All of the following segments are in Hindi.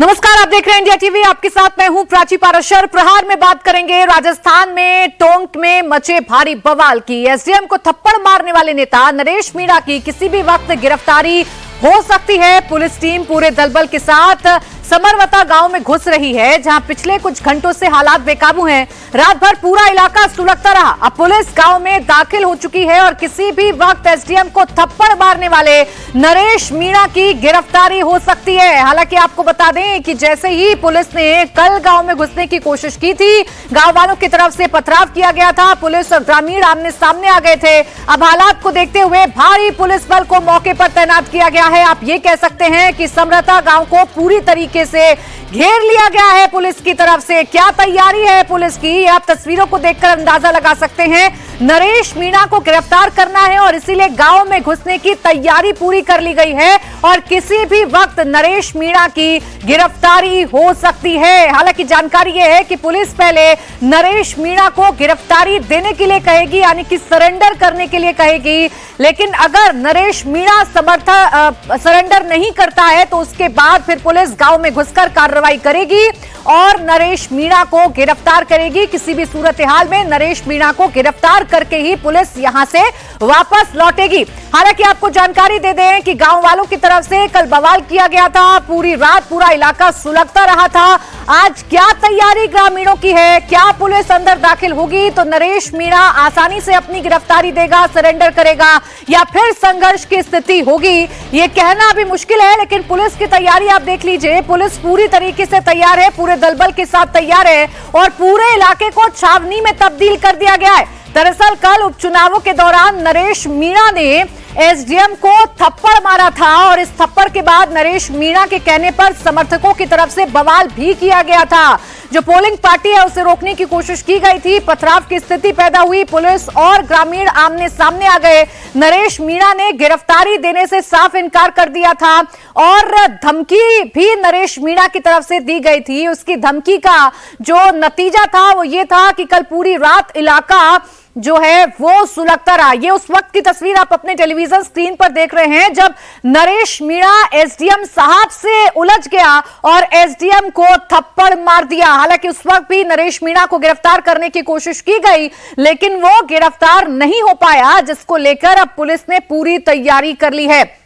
नमस्कार, आप देख रहे हैं इंडिया टीवी। आपके साथ मैं हूं प्राची पाराशर। प्रहार में बात करेंगे राजस्थान में टोंक में मचे भारी बवाल की। एसडीएम को थप्पड़ मारने वाले नेता नरेश मीणा की किसी भी वक्त गिरफ्तारी हो सकती है। पुलिस टीम पूरे दलबल के साथ समरवता गांव में घुस रही है, जहां पिछले कुछ घंटों से हालात बेकाबू हैं। रात भर पूरा इलाका सुलगता रहा। अब पुलिस गांव में दाखिल हो चुकी है और किसी भी वक्त एसडीएम को थप्पड़ मारने वाले नरेश मीणा की गिरफ्तारी हो सकती है। हालांकि आपको बता दें कि जैसे ही पुलिस ने कल गांव में घुसने की कोशिश की थी, गांव वालों की तरफ से पथराव किया गया था। पुलिस और ग्रामीण आमने सामने आ गए थे। अब हालात को देखते हुए भारी पुलिस बल को मौके पर तैनात किया गया है। आप ये कह सकते हैं कि समरता गांव को पूरी तरीके से घेर लिया गया है पुलिस की तरफ से। क्या तैयारी है पुलिस की, आप तस्वीरों को देखकर अंदाजा लगा सकते हैं। नरेश मीणा को गिरफ्तार करना है और इसीलिए गांव में घुसने की तैयारी पूरी कर ली गई है और किसी भी वक्त नरेश मीणा की गिरफ्तारी हो सकती है। हालांकि जानकारी यह है कि पुलिस पहले नरेश मीणा को गिरफ्तारी देने के लिए कहेगी, यानी कि सरेंडर करने के लिए कहेगी। लेकिन अगर नरेश मीणा सरेंडर नहीं करता है तो उसके बाद फिर पुलिस गांव में घुसकर कार्रवाई करेगी और नरेश मीणा को गिरफ्तार करेगी। किसी भी सूरत हाल में नरेश मीणा को गिरफ्तार करके ही पुलिस यहां से वापस लौटेगी। हालांकि आपको जानकारी दे दें कि गांव वालों की तरफ से कल बवाल किया गया था। पूरी रात पूरा इलाका सुलगता रहा था। आज क्या तैयारी ग्रामीणों की है, क्या पुलिस अंदर दाखिल होगी तो नरेश मीणा आसानी से अपनी गिरफ्तारी देगा, सरेंडर करेगा, या फिर संघर्ष की स्थिति होगी, ये कहना अभी मुश्किल है। लेकिन पुलिस की तैयारी आप देख लीजिए। पुलिस पूरी तरीके से तैयार है, पूरे दलबल के साथ तैयार है और पूरे इलाके को छावनी में तब्दील कर दिया गया है। दरअसल कल उपचुनावों के दौरान नरेश मीणा ने एसडीएम को थप्पड़ मारा था और इस थप्पड़ के बाद नरेश मीणा के कहने पर समर्थकों की तरफ से बवाल भी किया गया था। जो पोलिंग पार्टी है उसे रोकने की कोशिश की गई थी। पथराव की स्थिति पैदा हुई। पुलिस और ग्रामीण आमने सामने आ गए। नरेश मीणा ने गिरफ्तारी देने से साफ इनकार कर दिया था और धमकी भी नरेश मीणा की तरफ से दी गई थी। उसकी धमकी का जो नतीजा था वो ये था कि कल पूरी रात इलाका जो है वो सुलगता रहा। ये उस वक्त की तस्वीर आप अपने टेलीविजन स्क्रीन पर देख रहे हैं जब नरेश मीणा एसडीएम साहब से उलझ गया और एसडीएम को थप्पड़ मार दिया। हालांकि उस वक्त भी नरेश मीणा को गिरफ्तार करने की कोशिश की गई, लेकिन वो गिरफ्तार नहीं हो पाया, जिसको लेकर अब पुलिस ने पूरी तैयारी कर ली है।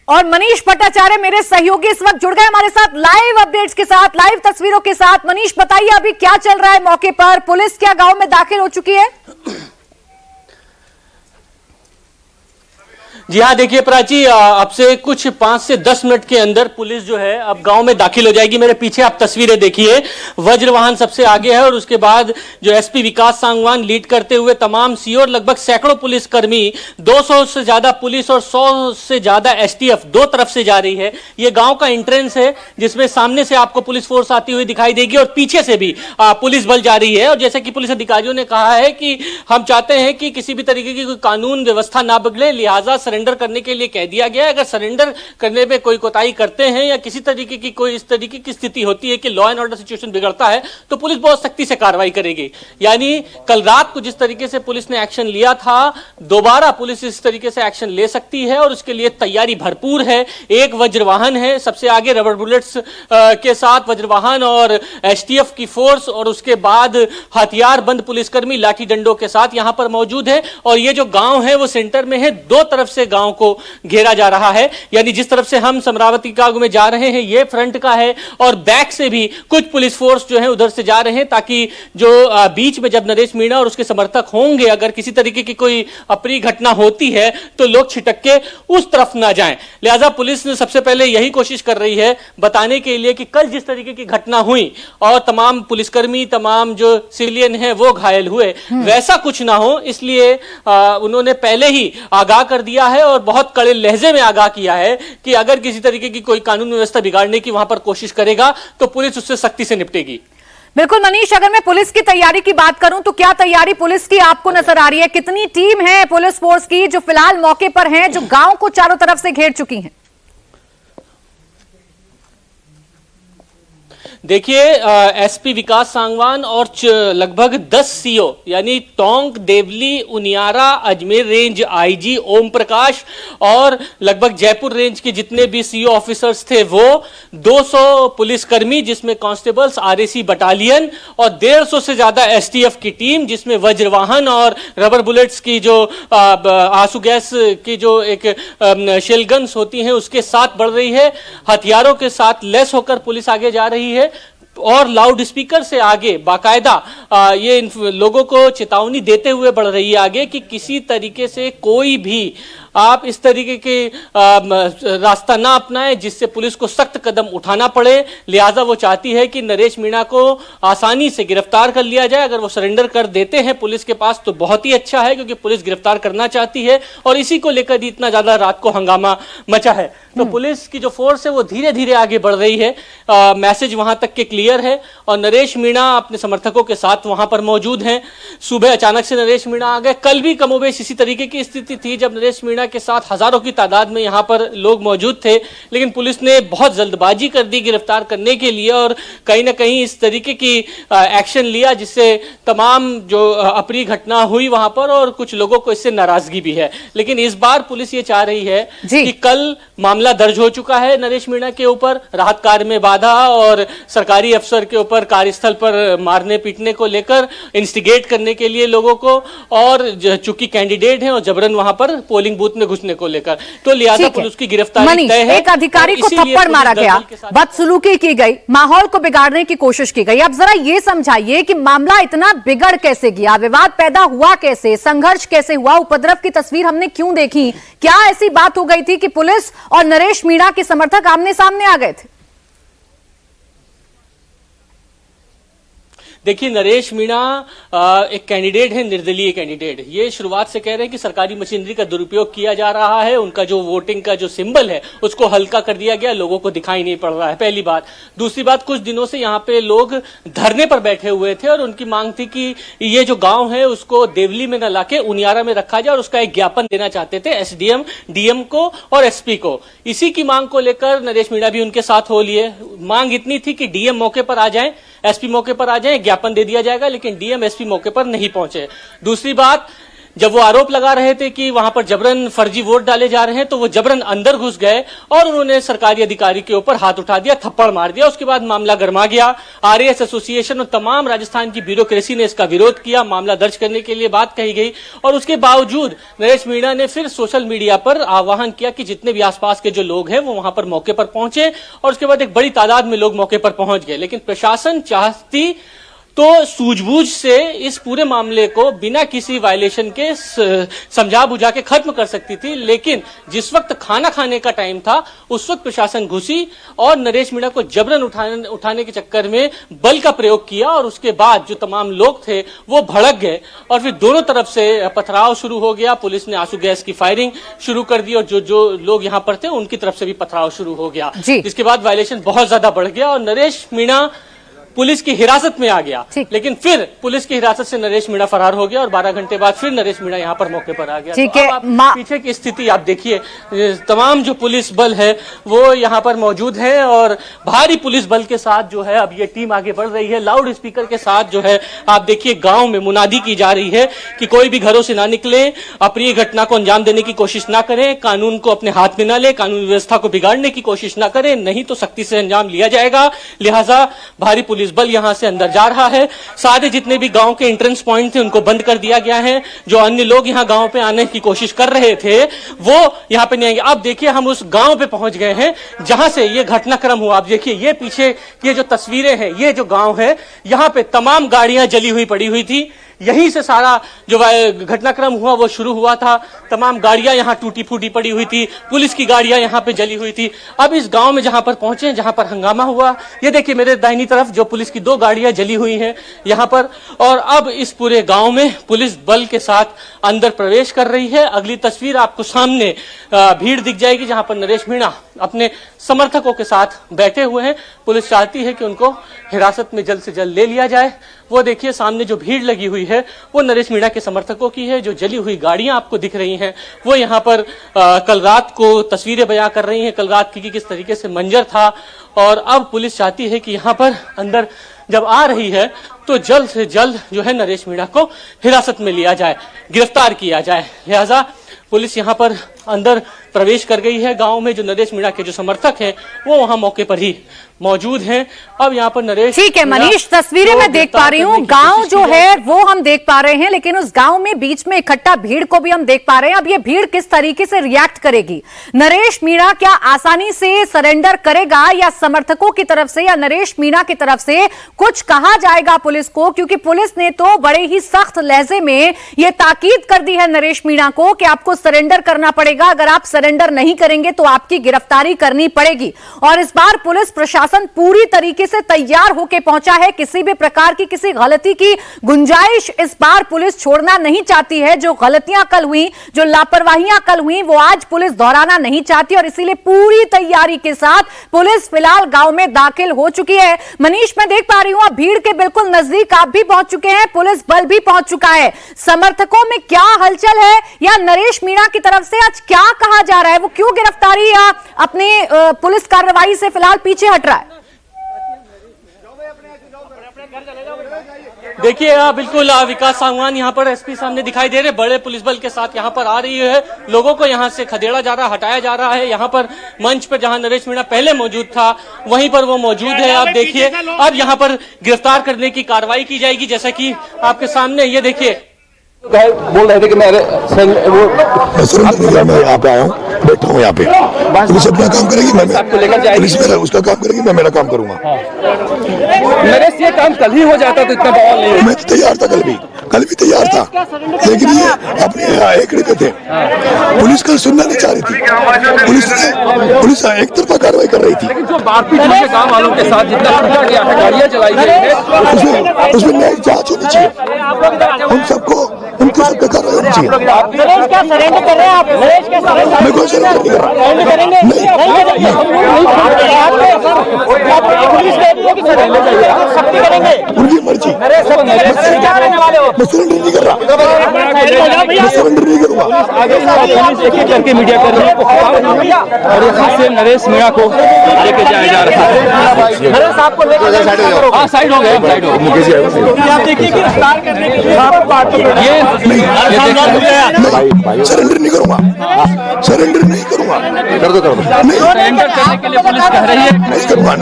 और मनीष भट्टाचार्य मेरे सहयोगी इस वक्त जुड़ गए हमारे साथ लाइव अपडेट्स के साथ, लाइव तस्वीरों के साथ। मनीष, बताइए अभी क्या चल रहा है मौके पर? पुलिस क्या गांव में दाखिल हो चुकी है? जी हाँ, देखिए प्राची, अब से कुछ 5 से 10 मिनट के अंदर पुलिस जो है अब गांव में दाखिल हो जाएगी। मेरे पीछे आप तस्वीरें देखिए, वज्र वाहन सबसे आगे है और उसके बाद जो एसपी विकास सांगवान लीड करते हुए तमाम सीओ और लगभग सैकड़ों पुलिसकर्मी, 200 से ज्यादा पुलिस और 100 से ज्यादा एसटीएफ दो तरफ से जा रही है। ये गांव का एंट्रेंस है जिसमें सामने से आपको पुलिस फोर्स आती हुई दिखाई देगी और पीछे से भी पुलिस बल जा रही है। और जैसे कि पुलिस अधिकारियों ने कहा है कि हम चाहते हैं कि किसी भी तरीके की कोई कानून व्यवस्था ना बिगड़े, लिहाजा सरेंडर करने के लिए कह दिया गया है। अगर सरेंडर करने में कोई कोताही करते हैं या किसी तरीके की कोई इस तरीके की स्थिति होती है कि लॉ एंड ऑर्डर सिचुएशन बिगड़ता है तो पुलिस बहुत सख्ती से कार्रवाई करेगी। यानी कल रात को जिस तरीके से पुलिस ने एक्शन लिया था, दोबारा पुलिस इस तरीके से एक्शन ले सकती है और उसके लिए तैयारी भरपूर है। एक वज्रवाहन है सबसे आगे, रबर बुलेट्स के साथ वज्रवाहन और एसटीएफ की फोर्स, और उसके बाद हथियार बंद पुलिसकर्मी लाठी डंडों के साथ यहां पर मौजूद है। और ये जो गांव है वो सेंटर में है, दो तरफ से गांव को घेरा जा रहा है। यानी जिस तरफ से हम समरावती गांव में जा रहे हैं ये फ्रंट का है और बैक से भी कुछ पुलिस फोर्स जो है उधर से जा रहे हैं, ताकि जो बीच में जब नरेश मीणा और उसके समर्थक होंगे, अगर किसी तरीके की कोई अप्रिय घटना होती है तो लोग छिटक के उस तरफ ना जाएं। लिहाजा पुलिस ने सबसे पहले यही कोशिश कर रही है बताने के लिए कि कल जिस तरीके की घटना हुई और तमाम पुलिसकर्मी, तमाम जो सिविलियन है वो घायल हुए, वैसा कुछ ना हो, इसलिए उन्होंने पहले ही आगाह कर दिया है और बहुत कड़े लहजे में आगाह किया है कि अगर किसी तरीके की कोई कानून व्यवस्था बिगाड़ने की वहां पर कोशिश करेगा तो पुलिस उससे सख्ती से निपटेगी। बिल्कुल मनीष, अगर मैं पुलिस की तैयारी की बात करूं तो क्या तैयारी पुलिस की आपको नजर आ रही है? कितनी टीम है पुलिस फोर्स की जो फिलहाल मौके पर है, जो गांव को चारों तरफ से घेर चुकी है? देखिए, एसपी विकास सांगवान और लगभग 10 सीओ यानी टोंक, देवली, उनियारा, अजमेर रेंज आईजी ओम प्रकाश और लगभग जयपुर रेंज के जितने भी सीओ ऑफिसर्स थे वो 200 पुलिसकर्मी जिसमें कांस्टेबल्स, आरएसी बटालियन और 150 से ज्यादा एसटीएफ की टीम जिसमें वज्रवाहन और रबर बुलेट्स की जो आंसू गैस की जो एक शेल गन्स होती हैं उसके साथ बढ़ रही है। हथियारों के साथ लैस होकर पुलिस आगे जा रही है और लाउड स्पीकर से आगे बाकायदा ये लोगों को चेतावनी देते हुए बढ़ रही है आगे कि किसी तरीके से कोई भी आप इस तरीके के रास्ता ना अपनाएं जिससे पुलिस को सख्त कदम उठाना पड़े। लिहाजा वो चाहती है कि नरेश मीणा को आसानी से गिरफ्तार कर लिया जाए। अगर वो सरेंडर कर देते हैं पुलिस के पास तो बहुत ही अच्छा है, क्योंकि पुलिस गिरफ्तार करना चाहती है और इसी को लेकर इतना ज्यादा रात को हंगामा मचा है। तो पुलिस की जो फोर्स है वो धीरे धीरे आगे बढ़ रही है। मैसेज वहां तक के क्लियर है और नरेश मीणा अपने समर्थकों के साथ वहां पर मौजूद हैं। सुबह अचानक से नरेश मीणा आ गए। कल भी कमोबेश इसी तरीके की स्थिति थी जब नरेश मीणा के साथ हजारों की तादाद में यहां पर लोग मौजूद थे, लेकिन पुलिस ने बहुत जल्दबाजी कर दी गिरफ्तार करने के लिए और कहीं ना कहीं इस तरीके की एक्शन लिया जिससे तमाम जो अप्रिय घटना हुई वहां पर और कुछ लोगों को इससे नाराजगी भी है। लेकिन इस बार पुलिस ये चाह रही है कि कल मामला दर्ज हो चुका है नरेश मीणा के ऊपर, राहत कार्य में बाधा और सरकारी अफसर के ऊपर कार्यस्थल पर मारने पीटने को लेकर इंस्टिगेट करने के लिए लोगों को, और चूंकि कैंडिडेट हैं और जबरन वहां पर पोलिंग बूथ में घुसने को लेकर, तो लिहाजा पुलिस की गिरफ्तारी तय है। एक अधिकारी को थप्पड़ मारा गया, बदसलूकी की गई, माहौल को बिगाड़ने की कोशिश की गई। अब जरा ये समझाइए कि मामला इतना बिगड़ कैसे गया, विवाद पैदा हुआ कैसे, संघर्ष कैसे हुआ, उपद्रव की तस्वीर हमने क्यों देखी? क्या ऐसी बात हो गई थी कि पुलिस और नरेश मीणा के समर्थक आमने सामने आ गए थे? देखिए, नरेश मीणा एक कैंडिडेट है, निर्दलीय कैंडिडेट। ये शुरुआत से कह रहे हैं कि सरकारी मशीनरी का दुरुपयोग किया जा रहा है, उनका जो वोटिंग का जो सिंबल है उसको हल्का कर दिया गया, लोगों को दिखाई नहीं पड़ रहा है, पहली बात। दूसरी बात, कुछ दिनों से यहाँ पे लोग धरने पर बैठे हुए थे और उनकी मांग थी कि ये जो गांव है उसको देवली में न लाके उनियारा में रखा जाए और उसका एक ज्ञापन देना चाहते थे एसडीएम, डीएम को और एसपी को। इसी की मांग को लेकर नरेश मीणा भी उनके साथ हो लिए। मांग इतनी थी कि डीएम मौके पर आ जाए, एसपी मौके पर आ जाए, ज्ञापन दे दिया जाएगा, लेकिन डीएम एसपी मौके पर नहीं पहुंचे। दूसरी बात, जब वो आरोप लगा रहे थे कि वहां पर जबरन फर्जी वोट डाले जा रहे हैं, तो वो जबरन अंदर घुस गए और उन्होंने सरकारी अधिकारी के ऊपर हाथ उठा दिया, थप्पड़ मार दिया। उसके बाद मामला गर्मा गया। आरएएस एसोसिएशन और तमाम राजस्थान की ब्यूरोक्रेसी ने इसका विरोध किया, मामला दर्ज करने के लिए बात कही गई और उसके बावजूद नरेश मीणा ने फिर सोशल मीडिया पर आह्वान किया कि जितने भी आसपास के जो लोग हैं वो वहां पर मौके पर पहुंचे और उसके बाद एक बड़ी तादाद में लोग मौके पर पहुंच गए। लेकिन प्रशासन चाहती तो सूझबूझ से इस पूरे मामले को बिना किसी वायलेशन के समझा बुझा के खत्म कर सकती थी, लेकिन जिस वक्त खाना खाने का टाइम था उस वक्त प्रशासन घुसी और नरेश मीणा को जबरन उठाने के चक्कर में बल का प्रयोग किया और उसके बाद जो तमाम लोग थे वो भड़क गए और फिर दोनों तरफ से पथराव शुरू हो गया। पुलिस ने आंसू गैस की फायरिंग शुरू कर दी और जो लोग यहाँ पर थे उनकी तरफ से भी पथराव शुरू हो गया। इसके बाद वायलेशन बहुत ज्यादा बढ़ गया और नरेश मीणा पुलिस की हिरासत में आ गया। लेकिन फिर पुलिस की हिरासत से नरेश मीणा फरार हो गया और 12 घंटे बाद फिर नरेश मीणा यहाँ पर मौके पर आ गया। ठीक तो है, पीछे की स्थिति आप देखिए, तमाम जो पुलिस बल है वो यहाँ पर मौजूद है और भारी पुलिस बल के साथ जो है अब ये टीम आगे बढ़ रही है। लाउड स्पीकर के साथ जो है आप देखिए गांव में मुनादी की जा रही है कि कोई भी घरों से ना निकले, अप्रिय घटना को अंजाम देने की कोशिश ना करें, कानून को अपने हाथ में ना ले, कानून व्यवस्था को बिगाड़ने की कोशिश ना करें, नहीं तो सख्ती से अंजाम लिया जाएगा। लिहाजा भारी पुलिस बल यहाँ से अंदर जा रहा है। सारे जितने भी गांव के एंट्रेंस पॉइंट थे उनको बंद कर दिया गया है। जो अन्य लोग यहाँ गांव पे आने की कोशिश कर रहे थे वो यहाँ पे नहीं आएंगे। अब देखिए हम उस गांव पे पहुंच गए हैं जहां से ये घटनाक्रम हुआ। आप देखिए ये पीछे ये जो तस्वीरें हैं, ये जो गांव है यहाँ पे तमाम गाड़ियां जली हुई पड़ी हुई थी। यहीं से सारा जो घटनाक्रम हुआ वो शुरू हुआ था। तमाम गाड़ियां यहाँ टूटी फूटी पड़ी हुई थी, पुलिस की गाड़ियां यहाँ पे जली हुई थी। अब इस गांव में जहां पर पहुंचे, जहां पर हंगामा हुआ, ये देखिए मेरे दाहिनी तरफ जो पुलिस की 2 गाड़ियां जली हुई हैं यहाँ पर, और अब इस पूरे गांव में पुलिस बल के साथ अंदर प्रवेश कर रही है। अगली तस्वीर आपको सामने भीड़ दिख जाएगी जहां पर नरेश मीणा अपने समर्थकों के साथ बैठे हुए हैं। पुलिस चाहती है कि उनको हिरासत में जल्द से जल्द ले लिया जाए। वो देखिए सामने जो भीड़ लगी हुई है वो नरेश मीणा के समर्थकों की है। जो जली हुई गाड़ियां आपको दिख रही हैं वो यहाँ पर कल रात को तस्वीरें बयां कर रही हैं, कल रात की किस तरीके से मंजर था। और अब पुलिस चाहती है कि यहाँ पर अंदर जब आ रही है तो जल्द से जल्द जो है नरेश मीणा को हिरासत में लिया जाए, गिरफ्तार किया जाए। लिहाजा पुलिस यहाँ पर अंदर प्रवेश कर गई है। गांव में जो नरेश मीणा के जो समर्थक हैं वो वहां मौके पर ही मौजूद हैं। अब यहाँ पर नरेश, ठीक है मनीष, तस्वीरें मैं देख पा रही हूँ, गांव जो है वो हम देख पा रहे हैं, लेकिन उस गांव में बीच में इकट्ठा भीड़ को भी हम देख पा रहे हैं। अब ये भीड़ किस तरीके से रिएक्ट करेगी? नरेश मीणा क्या आसानी से सरेंडर करेगा या समर्थकों की तरफ से या नरेश मीणा की तरफ से कुछ कहा जाएगा पुलिस को? क्योंकि पुलिस ने तो बड़े ही सख्त लहजे में ये ताकीद कर दी है नरेश मीणा को कि आपको सरेंडर करना पड़ेगा, अगर आप सरेंडर नहीं करेंगे तो आपकी गिरफ्तारी करनी पड़ेगी। और इस बार पुलिस प्रशासन पूरी तरीके से तैयार होकर पहुंचा है। किसी भी प्रकार की किसी गलती की गुंजाइश इस बार पुलिस छोड़ना नहीं चाहती है। जो गलतियां कल हुई, जो लापरवाहियां कल हुई, वो आज पुलिस दोहराना नहीं चाहती और इसीलिए पूरी तैयारी के साथ पुलिस फिलहाल गांव में दाखिल हो चुकी है। मनीष, मैं देख पा रही हूं भीड़ के बिल्कुल नजदीक आप भी पहुंच चुके हैं, पुलिस बल भी पहुंच चुका है। समर्थकों में क्या हलचल है या नरेश मीणा की तरफ से आज क्या कहा जा रहा है? वो क्यों गिरफ्तारी या अपनी पुलिस कार्रवाई से फिलहाल पीछे हट रहा है? देखिए बिल्कुल विकास सांगवान यहाँ पर एसपी सामने दिखाई दे रहे, बड़े पुलिस बल के साथ यहाँ पर आ रही है। लोगों को यहाँ से खदेड़ा जा रहा है, हटाया जा रहा है। यहाँ पर मंच पर जहाँ नरेश मीणा पहले मौजूद था वहीं पर वो मौजूद है। आप देखिए अब यहाँ पर गिरफ्तार करने की कार्रवाई की जाएगी, जैसा कि आपके सामने ये देखिए बोल रहे थे कि मैं यहाँ पे आया हूँ, बैठा हूँ यहाँ पे। पुलिस अपना काम करेगी, मैं पुलिस मेरा उसका काम करेगी, मैं मेरा काम करूंगा। नरेश, ये काम कल ही हो जाता तो इतना बवाल नहीं। मैं तो तैयार था, कल भी तैयार था, लेकिन ये अपने एकड़े पे थे। पुलिस कल सुनना नहीं चाह रही थी, पुलिस एक तरफा कार्रवाई कर रही थी। जो मारपीट हुई है गाँव वालों के साथ, जितना पीटा गया है, गाड़ियाँ चलाई गई है, उसमें न्यायिक जांच होनी चाहिए। हम सबको उनके सब पे कार्रवाई होनी चाहिए। नरेश क्या सरेंडर कर रहे हैं आप? नरेश क्या सरेंडर? मैं कोई सरेंडर नहीं कर रहा। करेंगे? पुलिस कहती है कि सरेंडर चाहिए, आप सख्ती करेंगे? उनकी मर्जी। क्या करने वाले हो? मैं सरेंडर नहीं कर रहा, मैं सरेंडर नहीं करूँगा। पुलिस एक एक करके मीडिया कर्मियों को और यहाँ से नरेश मीणा को लेके जाया जा रहा है। नरेश आपको लेकर हाँ, साइड हो गए, साइड हो गए। आप देखिए कि गिरफ्तार करने के लिए ये सरेंडर नहीं करूँगा, सरेंडर नहीं करूँगा। कर दो नहीं, सरेंडर करने के लिए पुलिस कह रही है। नहीं करूँगा,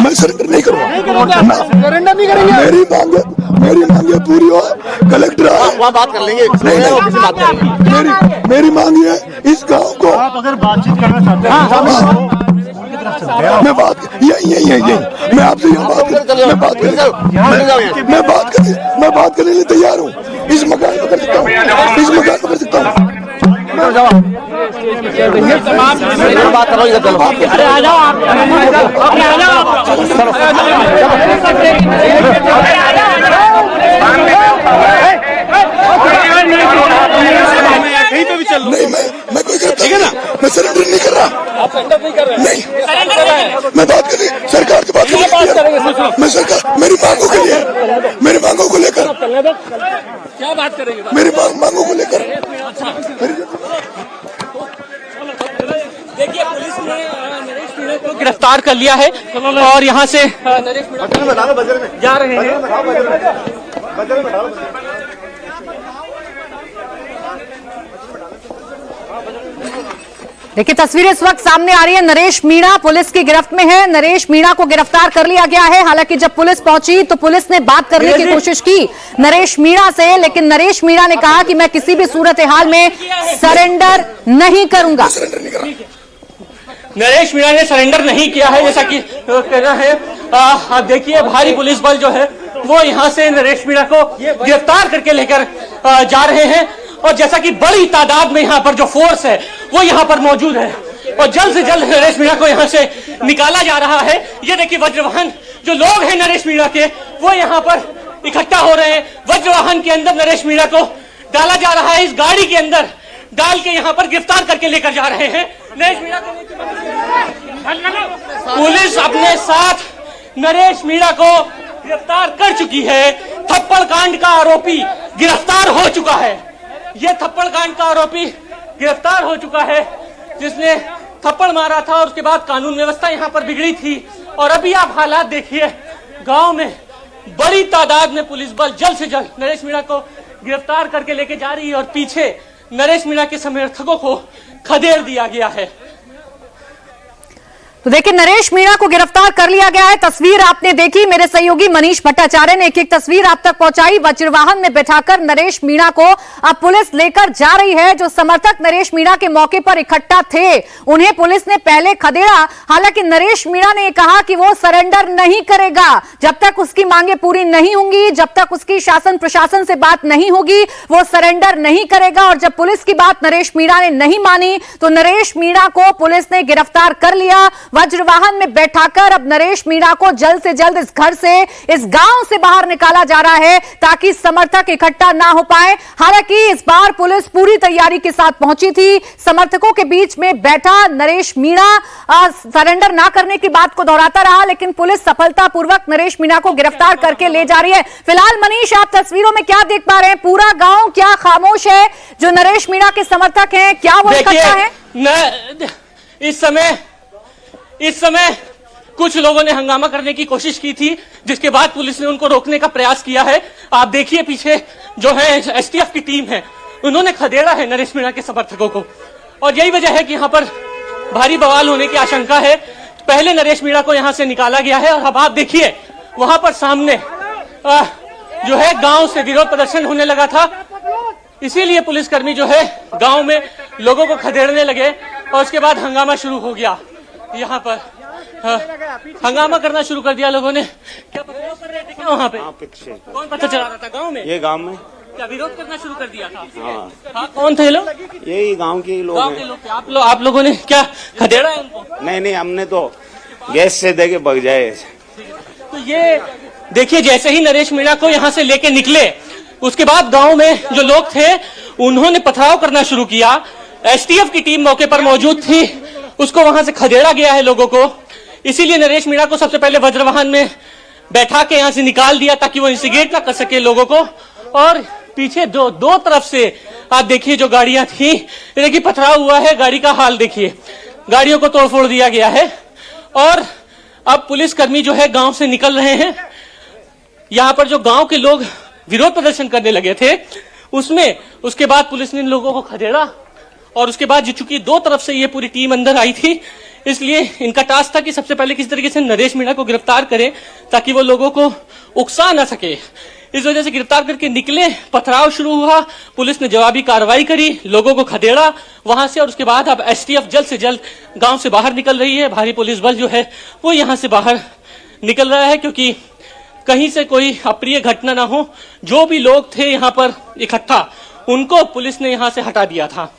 मैं सरेंडर नहीं करूँगा। सरेंडर नहीं करेंगे? मेरी मांगे पूरी हो, कलेक्टर आए वहाँ बात कर लेंगे। नहीं, मेरी मांग है इस गांव को। आप अगर बातचीत करना चाहते हैं मैं बात यही मैं आपसे यहाँ बात करने के लिए तैयार हूँ। इस मकान में कर सकता हूँ, इस मकान में कर सकता हूँ। बात करो इधर, चलो। अरे आ जाओ आप, आ कहीं पे भी चल लो। नहीं, मैं कोई करता, ठीक है ना? मैं सरेंडर नहीं कर रहा। आप सरेंडर नहीं कर रहे हैं? नहीं, मैं बात कर सरकार की बात करेंगे। मैं सरकार मेरी मांगों के लिए, मेरी मांगों को लेकर क्या बात करेंगे? मेरी मांगों को लेकर देखिए पुलिस ने नरेश मीणा को गिरफ्तार कर लिया है और यहाँ से नरेश मीणा जा रहे हैं। देखिए तस्वीरें इस वक्त सामने आ रही है। नरेश मीणा पुलिस की गिरफ्त में है। नरेश मीणा को गिरफ्तार कर लिया गया है। हालांकि जब पुलिस पहुंची तो पुलिस ने बात करने की कोशिश की नरेश मीणा से, लेकिन नरेश मीणा ने कहा कि मैं किसी भी सूरत हाल में सरेंडर नहीं करूंगा। नरेश मीणा ने सरेंडर नहीं किया है, जैसा कि कहना है। आप देखिए भारी पुलिस बल जो है वो यहाँ से नरेश मीणा को गिरफ्तार करके लेकर जा रहे हैं और जैसा कि बड़ी तादाद में यहाँ पर जो फोर्स है वो यहाँ पर मौजूद है और जल्द से जल्द नरेश मीणा को यहाँ से निकाला जा रहा है। ये देखिए वज्रवाहन जो लोग हैं नरेश मीणा के वो यहाँ पर इकट्ठा हो रहे हैं। वज्रवाहन के अंदर नरेश मीणा को डाला जा रहा है, इस गाड़ी के अंदर डाल के यहाँ पर गिरफ्तार करके लेकर जा रहे हैं। नरेश मीणा को पुलिस अपने साथ नरेश मीणा को गिरफ्तार कर चुकी है। थप्पड़ कांड का आरोपी गिरफ्तार हो चुका है। यह थप्पड़ कांड का आरोपी गिरफ्तार हो चुका है, जिसने थप्पड़ मारा था और उसके बाद कानून व्यवस्था यहां पर बिगड़ी थी। और अभी आप हालात देखिए, गांव में बड़ी तादाद में पुलिस बल जल्द से जल्द नरेश मीणा को गिरफ्तार करके लेके जा रही है और पीछे नरेश मीणा के समर्थकों को खदेड़ दिया गया है। तो देखिए, नरेश मीणा को गिरफ्तार कर लिया गया है। तस्वीर आपने देखी, मेरे सहयोगी मनीष भट्टाचार्य ने एक तस्वीर आप तक पहुंचाई। वज्रवाहन में बैठाकर नरेश मीणा को अब पुलिस लेकर जा रही है। जो समर्थक नरेश मीणा के मौके पर इकट्ठा थे, उन्हें पुलिस ने पहले खदेड़ा। हालांकि नरेश मीणा ने कहा कि वो सरेंडर नहीं करेगा जब तक उसकी मांगे पूरी नहीं होंगी, जब तक उसकी शासन प्रशासन से बात नहीं होगी, वो सरेंडर नहीं करेगा। और जब पुलिस की बात नरेश मीणा ने नहीं मानी तो नरेश मीणा को पुलिस ने गिरफ्तार कर लिया। वज्रवाहन में बैठाकर अब नरेश मीणा को जल्द से जल्द इस घर से, इस गांव से बाहर निकाला जा रहा है ताकि समर्थक इकट्ठा ना हो पाए। हालांकि इस बार पुलिस पूरी तैयारी के साथ पहुंची थी। समर्थकों के बीच में बैठा नरेश मीणा सरेंडर ना करने की बात को दोहराता रहा, लेकिन पुलिस सफलतापूर्वक नरेश मीणा को गिरफ्तार करके ले जा रही है। फिलहाल मनीष, आप तस्वीरों में क्या देख पा रहे हैं? पूरा गांव क्या खामोश है? जो नरेश मीणा के समर्थक हैं, क्या वो इकट्ठा है? इस समय कुछ लोगों ने हंगामा करने की कोशिश की थी, जिसके बाद पुलिस ने उनको रोकने का प्रयास किया है। आप देखिए पीछे जो है एसटीएफ की टीम है, उन्होंने खदेड़ा है नरेश मीणा के समर्थकों को। और यही वजह है कि यहाँ पर भारी बवाल होने की आशंका है। पहले नरेश मीणा को यहाँ से निकाला गया है और अब आप देखिए वहां पर सामने जो है गांव से विरोध प्रदर्शन होने लगा था। इसीलिए पुलिसकर्मी जो है गांव में लोगों को खदेड़ने लगे और उसके बाद हंगामा शुरू हो गया। यहाँ पर हंगामा करना शुरू कर दिया लोगों ने। क्या विरोध कर रहे थे क्या वहाँ पे? कौन पता चला रहा था गांव में? ये गांव में क्या विरोध करना शुरू कर दिया था? हाँ। कौन थे लोग? यही गांव के लोग गांव के लोग थे। आप लोगों ने क्या खदेड़ा है उनको? नहीं, हमने तो गैस से दे के भग जाए। तो ये देखिए, जैसे ही नरेश मीणा को यहाँ से लेके निकले, उसके बाद गांव में जो लोग थे उन्होंने पथराव करना शुरू किया। एसटीएफ की टीम मौके पर मौजूद थी, उसको वहां से खदेड़ा गया है लोगों को। इसीलिए नरेश मीणा को सबसे पहले वज्रवाहन में बैठा के यहां से निकाल दिया ताकि वो इंस्टिगेट ना कर सके लोगों को। और पीछे दो तरफ से आप देखिए जो गाड़ियां थी, देखिए पथराव हुआ है। गाड़ी का हाल देखिए, गाड़ियों को तोड़फोड़ दिया गया है। और अब पुलिसकर्मी जो है गांव से निकल रहे हैं। यहाँ पर जो गांव के लोग विरोध प्रदर्शन करने लगे थे, उसके बाद पुलिस ने इन लोगों को खदेड़ा। और उसके बाद चूंकि दो तरफ से ये पूरी टीम अंदर आई थी, इसलिए इनका टास्क था कि सबसे पहले किसी तरीके से नरेश मीणा को गिरफ्तार करें ताकि वो लोगों को उकसा ना सके। इस वजह से गिरफ्तार करके निकले, पथराव शुरू हुआ, पुलिस ने जवाबी कार्रवाई करी, लोगों को खदेड़ा वहां से। और उसके बाद अब एसटीएफ जल्द से जल्द गांव से बाहर निकल रही है। भारी पुलिस बल जो है वो यहां से बाहर निकल रहा है, क्योंकि कहीं से कोई अप्रिय घटना ना हो। जो भी लोग थे यहाँ पर इकट्ठा, उनको पुलिस ने यहाँ से हटा दिया था।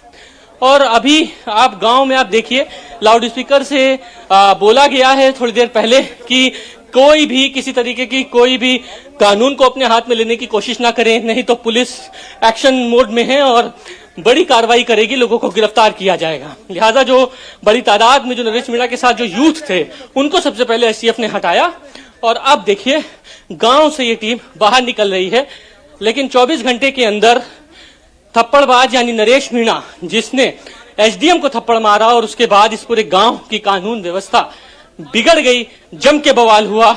और अभी आप गांव में आप देखिए, लाउड स्पीकर से बोला गया है थोड़ी देर पहले कि कोई भी किसी तरीके की कोई भी कानून को अपने हाथ में लेने की कोशिश ना करें, नहीं तो पुलिस एक्शन मोड में है और बड़ी कार्रवाई करेगी, लोगों को गिरफ्तार किया जाएगा। लिहाजा जो बड़ी तादाद में जो नरेश मीणा के साथ जो यूथ थे, उनको सबसे पहले एसटीएफ ने हटाया। और अब देखिए गांव से ये टीम बाहर निकल रही है। लेकिन 24 घंटे के अंदर थप्पड़बाज यानी नरेश मीणा, जिसने एसडीएम को थप्पड़ मारा और उसके बाद इस पूरे गांव की कानून व्यवस्था बिगड़ गई, जम के बवाल हुआ,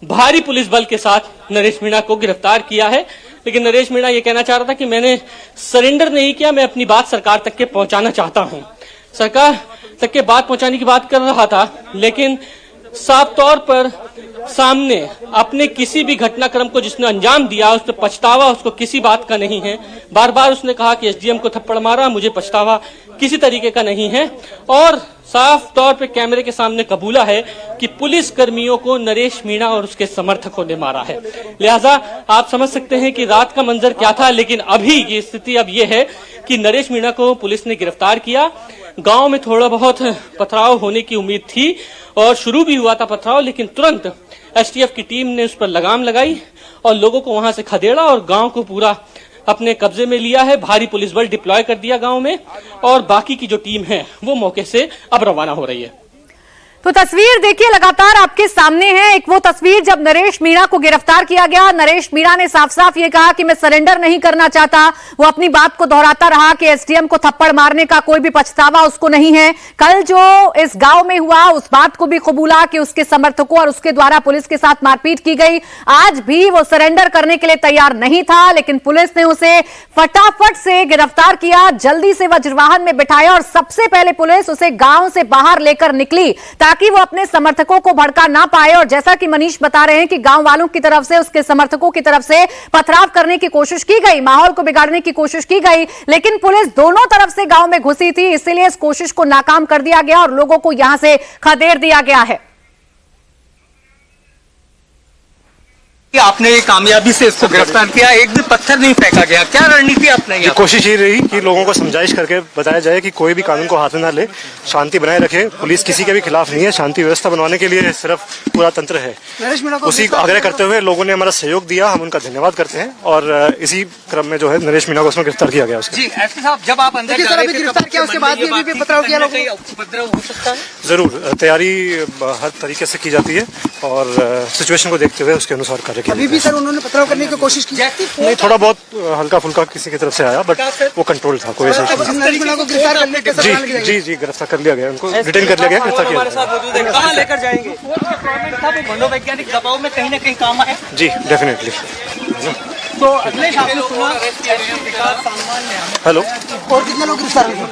भारी पुलिस बल के साथ नरेश मीणा को गिरफ्तार किया है। लेकिन नरेश मीणा ये कहना चाह रहा था कि मैंने सरेंडर नहीं किया, मैं अपनी बात सरकार तक के पहुंचाना चाहता हूं। सरकार तक के बात पहुंचाने की बात कर रहा था, लेकिन साफ तौर पर सामने अपने किसी भी घटनाक्रम को जिसने अंजाम दिया उस पर पछतावा उसको किसी बात का नहीं है। बार बार उसने कहा कि एसडीएम को थप्पड़ मारा, मुझे पछतावा किसी तरीके का नहीं है। और साफ तौर पे कैमरे के सामने कबूला है कि पुलिस कर्मियों को नरेश मीणा और उसके समर्थकों ने मारा है। लिहाजा आप समझ सकते हैं कि रात का मंजर क्या था। लेकिन अभी की स्थिति अब यह है कि नरेश मीणा को पुलिस ने गिरफ्तार किया। गांव में थोड़ा बहुत पथराव होने की उम्मीद थी और शुरू भी हुआ था पथराव, लेकिन तुरंत एसटीएफ की टीम ने उस पर लगाम लगाई और लोगों को वहां से खदेड़ा और गांव को पूरा अपने कब्जे में लिया है। भारी पुलिस बल डिप्लॉय कर दिया गांव में और बाकी की जो टीम है वो मौके से अब रवाना हो रही है। तो तस्वीर देखिए लगातार आपके सामने है। एक वो तस्वीर जब नरेश मीणा को गिरफ्तार किया गया। नरेश मीणा ने साफ साफ ये कहा कि मैं सरेंडर नहीं करना चाहता। वो अपनी बात को दोहराता रहा कि एसडीएम को थप्पड़ मारने का कोई भी पछतावा उसको नहीं है। कल जो इस गांव में हुआ उस बात को भी कबूला कि उसके समर्थकों और उसके द्वारा पुलिस के साथ मारपीट की गई। आज भी वो सरेंडर करने के लिए तैयार नहीं था, लेकिन पुलिस ने उसे फटाफट से गिरफ्तार किया, जल्दी से वज्रवाहन में बिठाया और सबसे पहले पुलिस उसे गांव से बाहर लेकर निकली ताकि वो अपने समर्थकों को भड़का ना पाए। और जैसा कि मनीष बता रहे हैं कि गांव वालों की तरफ से, उसके समर्थकों की तरफ से पथराव करने की कोशिश की गई, माहौल को बिगाड़ने की कोशिश की गई, लेकिन पुलिस दोनों तरफ से गांव में घुसी थी, इसलिए इस कोशिश को नाकाम कर दिया गया और लोगों को यहां से खदेड़ दिया गया है। आपने कामयाबी से इसको गिरफ्तार किया, एक भी पत्थर नहीं फेंका गया, क्या रणनीति अपनाई? कोशिश ये रही कि लोगों को समझाइश करके बताया जाए कि कोई भी कानून को हाथ में ना ले, शांति बनाए रखे। पुलिस किसी के भी खिलाफ नहीं है, शांति व्यवस्था बनवाने के लिए सिर्फ पूरा तंत्र है। उसी को आग्रह करते हुए लोगों ने हमारा सहयोग दिया, हम उनका धन्यवाद करते हैं। और इसी क्रम में जो है नरेश मीणा को उसमें गिरफ्तार किया गया। जी एसपी साहब, जब आप अंदर जा रहे थे गिरफ्तार किया उसके बाद भी पथराव किया, उपद्रव हो सकता है? जरूर, तैयारी हर तरीके से की जाती है और सिचुएशन को देखते हुए उसके अनुसार कार्य किया। अभी भी सर उन्होंने पथराव करने की कोशिश की? नहीं, थोड़ा बहुत हल्का फुल्का किसी की तरफ से आया, बट वो कंट्रोल था, कोई ऐसा जी गिरफ्तार कर लिया गया, उनको डिटेन कर लिया गया, गिरफ्तार किया गया। कहाँ लेकर जाएंगे? वो मनोवैज्ञानिक दबाव में कहीं ना कहीं काम आए। जी डेफिनेटली। तो अगले आपने सुना हेलो, और कितने लोग गिरफ्तार हुए?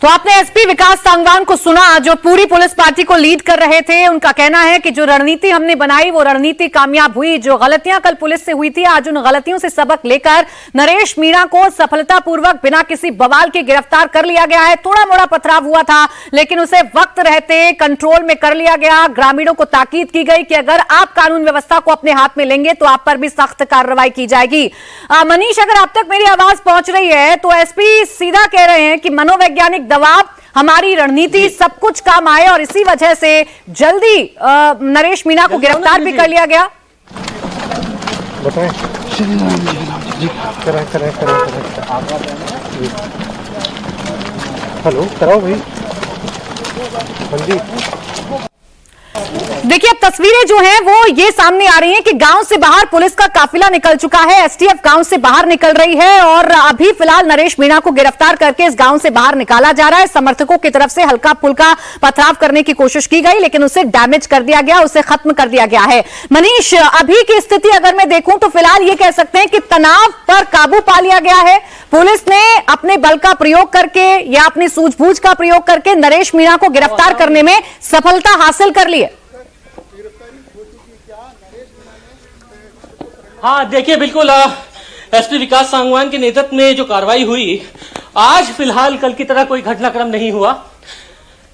तो आपने एसपी विकास सांगवान को सुना जो पूरी पुलिस पार्टी को लीड कर रहे थे। उनका कहना है कि जो रणनीति हमने बनाई वो रणनीति कामयाब हुई। जो गलतियां कल पुलिस से हुई थी, आज उन गलतियों से सबक लेकर नरेश मीणा को सफलतापूर्वक बिना किसी बवाल के गिरफ्तार कर लिया गया है। थोड़ा मोड़ा पथराव हुआ था, लेकिन उसे वक्त रहते कंट्रोल में कर लिया गया। ग्रामीणों को ताकीद की गई कि अगर आप कानून व्यवस्था को अपने हाथ में लेंगे तो आप पर भी सख्त कार्रवाई की जाएगी। मनीष, अगर आप तक मेरी आवाज पहुंच रही है तो एसपी सीधा कह रहे हैं कि मनोवैज्ञानिक दबाव, हमारी रणनीति, सब कुछ काम आए और इसी वजह से जल्दी नरेश मीणा को गिरफ्तार भी कर लिया गया। बताएं। हेलो, कराओ भाई। हाँ जी। देखिए अब तस्वीरें जो हैं वो ये सामने आ रही हैं कि गांव से बाहर पुलिस का काफिला निकल चुका है। एसटीएफ गांव से बाहर निकल रही है और अभी फिलहाल नरेश मीणा को गिरफ्तार करके इस गांव से बाहर निकाला जा रहा है। समर्थकों की तरफ से हल्का फुल्का पथराव करने की कोशिश की गई, लेकिन उसे डैमेज कर दिया गया, उसे खत्म कर दिया गया है। मनीष, अभी की स्थिति अगर मैं देखूं तो फिलहाल ये कह सकते हैं कि तनाव पर काबू पा लिया गया है। पुलिस ने अपने बल का प्रयोग करके या अपनी सूझबूझ का प्रयोग करके नरेश मीणा को गिरफ्तार करने में सफलता हासिल कर ली है। हाँ देखिए, बिल्कुल एसपी विकास सांगवान के नेतृत्व में जो कार्रवाई हुई, आज फिलहाल कल की तरह कोई घटनाक्रम नहीं हुआ।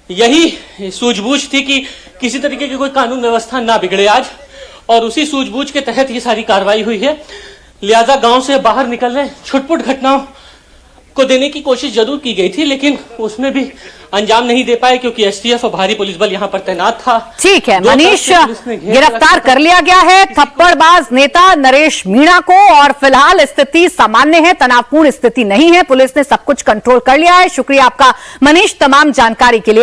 यही सूझबूझ थी कि किसी तरीके की कोई कानून व्यवस्था ना बिगड़े आज, और उसी सूझबूझ के तहत ये सारी कार्रवाई हुई है। लिहाजा गांव से बाहर निकलने छुटपुट घटनाओं को देने की कोशिश जरूर की गई थी, लेकिन उसमें भी अंजाम नहीं दे पाए क्योंकि एसटीएफ और भारी पुलिस बल यहां पर तैनात था। ठीक है मनीष, गिरफ्तार कर लिया गया है थप्पड़बाज नेता नरेश मीणा को और फिलहाल स्थिति सामान्य है, तनावपूर्ण स्थिति नहीं है। पुलिस ने सब कुछ कंट्रोल कर लिया है। शुक्रिया आपका मनीष तमाम जानकारी के लिए।